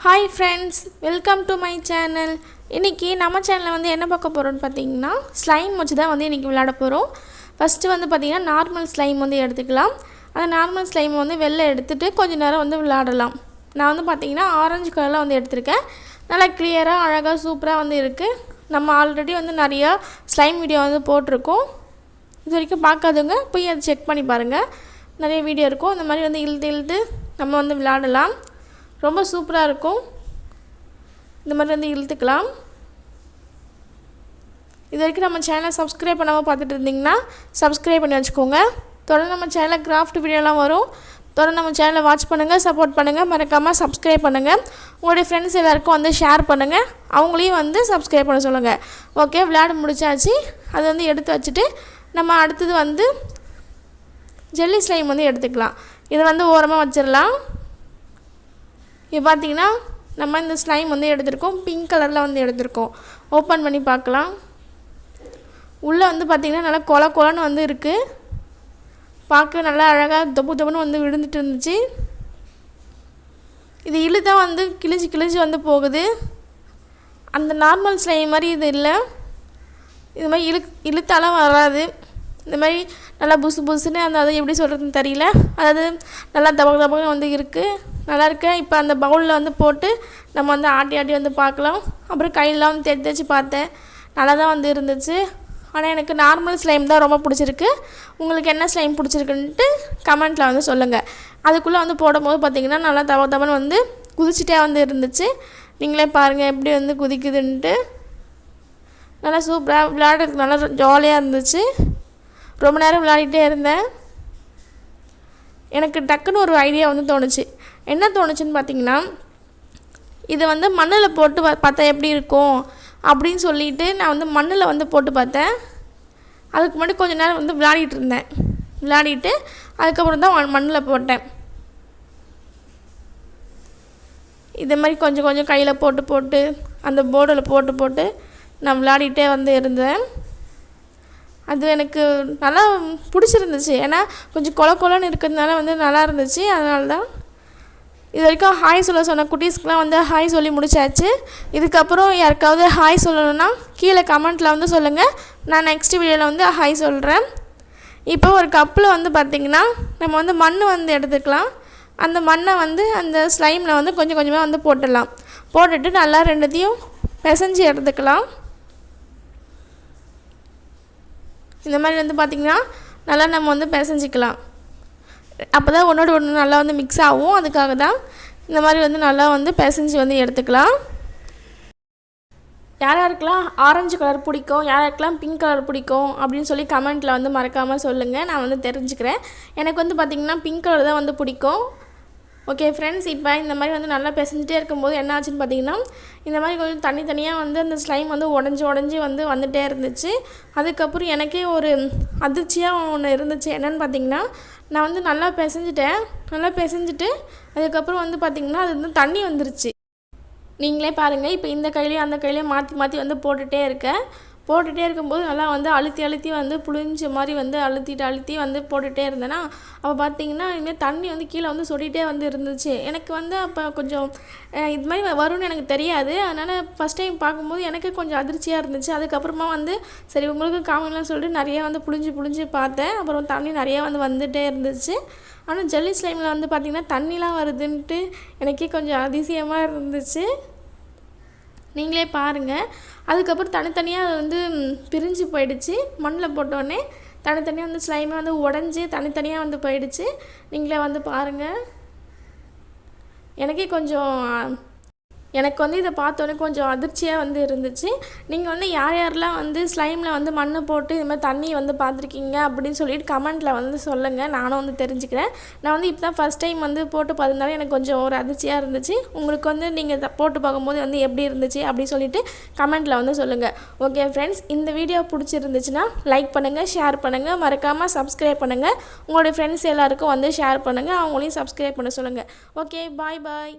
Hi friends, welcome to my channel. இன்னைக்கு நம்ம சேனல்ல வந்து என்ன பார்க்க போறோம்னு பாத்தீங்கன்னா ஸ்லைம் வச்சு தான் வந்து இன்னைக்கு விளையாட போறோம். ஃபர்ஸ்ட் வந்து பாத்தீங்கன்னா நார்மல் ஸ்லைம் வந்து எடுத்துக்கலாம். அந்த நார்மல் ஸ்லைம் வந்து வெளில எடுத்துட்டு கொஞ்ச நேரம் வந்து விளையாடலாம். நான் வந்து பாத்தீங்கன்னா ஆரஞ்சு கலர்ல வந்து எடுத்துர்க்கேன். நல்லா கிளியரா அழகா சூப்பரா வந்து இருக்கு. நம்ம ஆல்ரெடி வந்து நிறைய ஸ்லைம் வீடியோ வந்து போட்டுருக்கோம். இதுவரைக்கும் பார்க்காதவங்க போய் அதை செக் பண்ணி பாருங்க. நிறைய வீடியோ இருக்கும். இந்த மாதிரி வந்து இழுத்து நம்ம வந்து விளையாடலாம். ரொம்ப சூப்பரா இருக்கும். இந்த மாதிரி வந்து இழுத்துக்கலாம். இதுவரைக்கும் நம்ம சேனலை சப்ஸ்கிரைப் பண்ணாம பார்த்துட்டு இருந்தீங்கன்னா சப்ஸ்கிரைப் பண்ணி வச்சுக்கோங்க. தொடர்ந்து நம்ம சேனல்ல கிராஃப்ட் வீடியோலாம் வரும். தொடர்ந்து நம்ம சேனலை வாட்ச் பண்ணுங்க, சப்போர்ட் பண்ணுங்க, மறக்காம சப்ஸ்கிரைப் பண்ணுங்க. உங்களுடைய ஃப்ரெண்ட்ஸ் எல்லாருக்கும் வந்து ஷேர் பண்ணுங்க. அவங்களையும் வந்து சப்ஸ்கிரைப் பண்ண சொல்லுங்க. ஓகே, விளையாட முடிச்சாச்சு. அதை வந்து எடுத்து வச்சுட்டு நம்ம அடுத்தது வந்து ஜெல்லி ஸ்லைம் வந்து எடுத்துக்கலாம். இதை வந்து ஓரமாக வச்சிடலாம். இப்போ பார்த்தீங்கன்னா நம்ம இந்த ஸ்லைம் வந்து எடுத்துருக்கோம். பிங்க் கலரில் வந்து எடுத்துருக்கோம். ஓப்பன் பண்ணி பார்க்கலாம். உள்ளே வந்து பார்த்திங்கன்னா நல்லா கொலன்னு வந்து இருக்குது. பார்க்க நல்லா அழகாக தொப்புன்னு வந்து விழுந்துட்டு இருந்துச்சு. இது இழுத்தான் வந்து கிழிஞ்சு வந்து போகுது. அந்த நார்மல் ஸ்லைம் மாதிரி இது இல்லை. இது மாதிரி இழுத்தாலாம் வராது. இந்த மாதிரி நல்லா புசுன்னு அதை எப்படி சொல்கிறதுன்னு தெரியல. அதாவது நல்லா தபக்கு வந்து இருக்குது. நல்லா இருக்கு. இப்போ அந்த பவுலில் வந்து போட்டு நம்ம வந்து ஆட்டி வந்து பார்க்கலாம். அப்புறம் கையெல்லாம் வந்து தேய்ச்சி பார்த்தேன். நல்லா தான் வந்து இருந்துச்சு. ஆனால் எனக்கு நார்மல் ஸ்லைம் தான் ரொம்ப பிடிச்சிருக்கு. உங்களுக்கு என்ன ஸ்லைம் பிடிச்சிருக்குன்ட்டு கமெண்ட்டில் வந்து சொல்லுங்கள். அதுக்குள்ளே வந்து போடும்போது பார்த்திங்கன்னா நல்லா தபன்னு வந்து குதிச்சிட்டே வந்து இருந்துச்சு. நீங்களே பாருங்கள் எப்படி வந்து குதிக்குதுன்ட்டு. நல்லா சூப்பராக விளையாடுறதுக்கு நல்லா ஜாலியாக இருந்துச்சு. ரொம்ப நேரம் விளையாடிட்டே இருந்தேன். எனக்கு டக்குன்னு ஒரு ஐடியா வந்து தோணுச்சு. என்ன தோணுச்சுன்னு பார்த்தீங்கன்னா, இதை வந்து மண்ணில் போட்டு பார்த்தா எப்படி இருக்கும் அப்படின்னு சொல்லிட்டு நான் வந்து மண்ணில் வந்து போட்டு பார்த்தேன். அதுக்கு முன்னாடி கொஞ்சம் நேரம் வந்து விளையாடிட்டு இருந்தேன். விளையாடிட்டு அதுக்கப்புறம் தான் மண்ணில் போட்டேன். இதே மாதிரி கொஞ்சம் கையில் போட்டு அந்த போர்டில் போட்டு நான் விளையாடிட்டே வந்து இருந்தேன். அது எனக்கு நல்லா பிடிச்சிருந்துச்சு. ஏன்னா கொஞ்சம் கொலன்னு இருக்கிறதுனால வந்து நல்லா இருந்துச்சு. அதனால தான் இது வரைக்கும் ஹாய் சொன்ன குட்டீஸ்க்கெலாம் வந்து ஹாய் சொல்லி முடிச்சாச்சு. இதுக்கப்புறம் யாருக்காவது ஹாய் சொல்லணுன்னா கீழே கமெண்ட்டில் வந்து சொல்லுங்கள். நான் நெக்ஸ்ட் வீடியோவில் வந்து ஹாய் சொல்கிறேன். இப்போ ஒரு கப்பில் வந்து பார்த்திங்கன்னா நம்ம வந்து மண் வந்து எடுத்துக்கலாம். அந்த மண்ணை வந்து அந்த ஸ்லைமில் வந்து கொஞ்சமாக வந்து போட்டுடலாம். போட்டுட்டு நல்லா ரெண்டுத்தையும் பிசைஞ்சு எடுத்துக்கலாம். இந்த மாதிரி வந்து பார்த்திங்கன்னா நல்லா நம்ம வந்து பிசைஞ்சிக்கலாம். அப்போ தான் ஒன்றோடு ஒன்று நல்லா வந்து மிக்ஸ் ஆகும். அதுக்காக தான் இந்த மாதிரி வந்து நல்லா வந்து பிசைஞ்சு வந்து எடுத்துக்கலாம். யாருக்கெல்லாம் ஆரஞ்சு கலர் பிடிக்கும், யாருக்கெல்லாம் பிங்க் கலர் பிடிக்கும் அப்படின்னு சொல்லி கமெண்ட்டில் வந்து மறக்காமல் சொல்லுங்கள். நான் வந்து தெரிஞ்சுக்கிறேன். எனக்கு வந்து பார்த்திங்கன்னா பிங்க் கலர் தான் வந்து பிடிக்கும். ஓகே ஃப்ரெண்ட்ஸ், இப்போ இந்த மாதிரி வந்து நல்லா பிசைஞ்சிட்டே இருக்கும்போது என்ன ஆச்சுன்னு பார்த்தீங்கன்னா, இந்த மாதிரி கொஞ்சம் தனித்தனியாக வந்து அந்த ஸ்லைம் வந்து உடஞ்சி வந்து வந்துகிட்டே இருந்துச்சு. அதுக்கப்புறம் எனக்கே ஒரு அதிர்ச்சியாக ஒன்று இருந்துச்சு. என்னென்னு பார்த்தீங்கன்னா, நான் வந்து நல்லா பிசைஞ்சிட்டு அதுக்கப்புறம் வந்து பார்த்திங்கன்னா அது வந்து தண்ணி வந்துருச்சு. நீங்களே பாருங்கள். இப்போ இந்த கையிலையும் அந்த கையிலையும் மாற்றி வந்து போட்டுகிட்டே இருக்கும்போது நல்லா வந்து அழுத்தி வந்து புளிஞ்ச மாதிரி வந்து அழுத்தி வந்து போட்டுகிட்டே இருந்தேன்னா, அப்போ பார்த்திங்கன்னா இதுமாதிரி தண்ணி வந்து கீழே வந்து சொட்டிகிட்டே வந்து இருந்துச்சு. எனக்கு வந்து அப்போ கொஞ்சம் இது மாதிரி வரும்னு எனக்கு தெரியாது. அதனால் ஃபஸ்ட் டைம் பார்க்கும்போது எனக்கு கொஞ்சம் அதிர்ச்சியாக இருந்துச்சு. அதுக்கப்புறமா வந்து சரி உங்களுக்கு காமெடிலாம் சொல்லிட்டு நிறையா வந்து புளிஞ்சு பார்த்தேன். அப்புறம் தண்ணி நிறையா வந்து வந்துகிட்டே இருந்துச்சு. ஆனால் ஜெல்லி ஸ்லைமில் வந்து பார்த்திங்கன்னா தண்ணிலாம் வருதுன்ட்டு எனக்கே கொஞ்சம் அதிசயமாக இருந்துச்சு. நீங்களே பாருங்கள். அதுக்கப்புறம் தனித்தனியாக வந்து பிரிஞ்சு போயிடுச்சு. மண்ணில் போட்டோடனே தனித்தனியாக வந்து ஸ்லைமே வந்து உடஞ்சி தனித்தனியாக வந்து போயிடுச்சு. நீங்களே வந்து பாருங்கள். எனக்கு வந்து இதை பார்த்தோன்னே கொஞ்சம் அதிர்ச்சியாக வந்து இருந்துச்சு. நீங்கள் வந்து யாரெல்லாம் வந்து ஸ்லைமில் வந்து மண்ணை போட்டு இது மாதிரி தண்ணி வந்து பார்த்துருக்கீங்க அப்படின்னு சொல்லிட்டு கமெண்ட்டில் வந்து சொல்லுங்கள். நானும் வந்து தெரிஞ்சுக்கிறேன். நான் வந்து இப்போ தான் ஃபஸ்ட் டைம் வந்து போட்டு பார்த்ததுனால எனக்கு கொஞ்சம் ஒரு அதிர்ச்சியாக இருந்துச்சு. உங்களுக்கு வந்து நீங்கள் போட்டு பார்க்கும்போது வந்து எப்படி இருந்துச்சு அப்படின்னு சொல்லிட்டு கமெண்ட்டில் வந்து சொல்லுங்கள். ஓகே ஃப்ரெண்ட்ஸ், இந்த வீடியோ பிடிச்சிருந்துச்சுன்னா லைக் பண்ணுங்கள், ஷேர் பண்ணுங்கள், மறக்காமல் சப்ஸ்கிரைப் பண்ணுங்கள். உங்களுடைய ஃப்ரெண்ட்ஸ் எல்லாருக்கும் வந்து ஷேர் பண்ணுங்கள். அவங்களையும் சப்ஸ்கிரைப் பண்ண சொல்லுங்கள். ஓகே, பாய்.